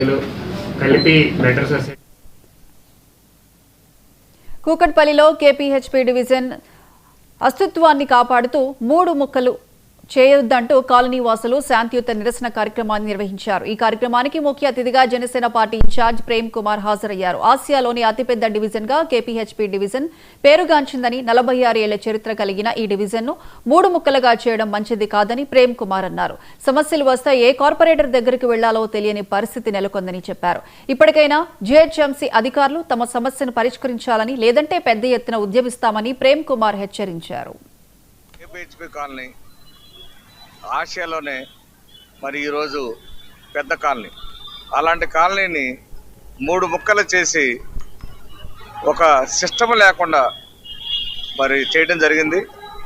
కలిపి better society. కూకట్పల్లిలో KPHP division అస్తిత్వాన్ని కాపాడుతూ 3 ముక్కలు చేయొద్దంటూ కాలనీ వాసులు శాంతియుత నిరసన కార్యక్రమాన్ని నిర్వహించారు. ఈ కార్యక్రమానికి ముఖ్య అతిథిగా జనసేన పార్టీ ఇన్ఛార్జ్ ప్రేమ్ కుమార్ హాజరయ్యారు. ఆసియాలోని అతిపెద్ద డివిజన్ గా కేపీహెచ్పీ డివిజన్ పేరుగాంచిందని 46 ఏళ్ల చరిత్ర కలిగిన ఈ డివిజన్ ను 3 ముక్కలుగా చేయడం మంచిది కాదని ప్రేమ్ కుమార్ అన్నారు. సమస్యలు వస్తే ఏ కార్పొరేటర్ దగ్గరికి వెళ్లాలో తెలియని పరిస్థితి నెలకొందని చెప్పారు. ఇప్పటికైనా జీహెచ్ఎంసీ అధికారులు తమ సమస్యను పరిష్కరించాలని, లేదంటే పెద్ద ఎత్తున ఉద్యమిస్తామని ప్రేమ్ కుమార్ హెచ్చరించారు. ఆసియాలోనే మరి ఈరోజు పెద్ద కాలనీ, అలాంటి కాలనీని 3 ముక్కలు చేసి ఒక సిస్టమ్ లేకుండా మరి చేయడం జరిగింది.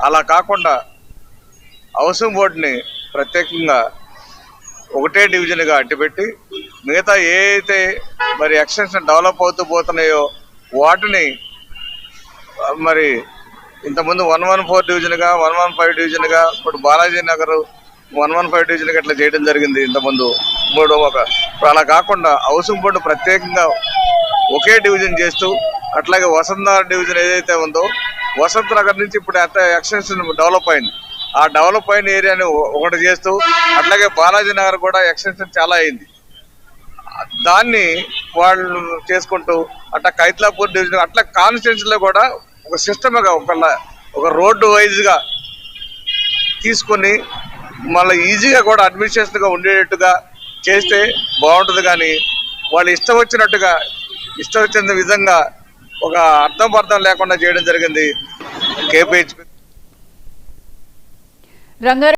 అలా కాకుండా హౌసింగ్ బోర్డుని ప్రత్యేకంగా ఒకటే డివిజన్గా అడ్డుపెట్టి మిగతా ఏ అయితే మరి ఎక్స్టెన్షన్ డెవలప్ అవుతూ పోతున్నాయో వాటిని మరి ఇంతకుముందు 114 డివిజన్గా, 115 డివిజన్గా, ఇప్పుడు బాలాజీ నగర్ 115 డివిజన్గా ఇట్లా చేయడం జరిగింది ఇంతకుముందు 3 అలా కాకుండా హౌసింగ్ బోర్డు ప్రత్యేకంగా ఒకే డివిజన్ చేస్తూ, అట్లాగే వసంత డివిజన్ ఏదైతే ఉందో వసంత నగర్ నుంచి ఇప్పుడు ఎక్స్టెన్షన్ డెవలప్ అయింది, ఆ డెవలప్ అయిన ఏరియాని ఒకటి చేస్తూ, అట్లాగే బాలాజీ నగర్ కూడా ఎక్స్టెన్షన్ చాలా అయింది, దాన్ని వాళ్ళు చేసుకుంటూ అట్లా కైత్లాపూర్ డివిజన్ అట్లా కాన్స్టిట్యున్సీలో కూడా ఒక సిస్టమ్గా ఒక రోడ్డు వైజ్గా తీసుకొని మళ్ళీ ఈజీగా కూడా అడ్మినిస్ట్రేషన్గా ఉండేటట్టుగా చేస్తే బాగుంటుంది. కానీ వాళ్ళు ఇష్టం వచ్చిన విధంగా ఒక అర్థం లేకుండా చేయడం జరిగింది. కేపీహెచ్పీ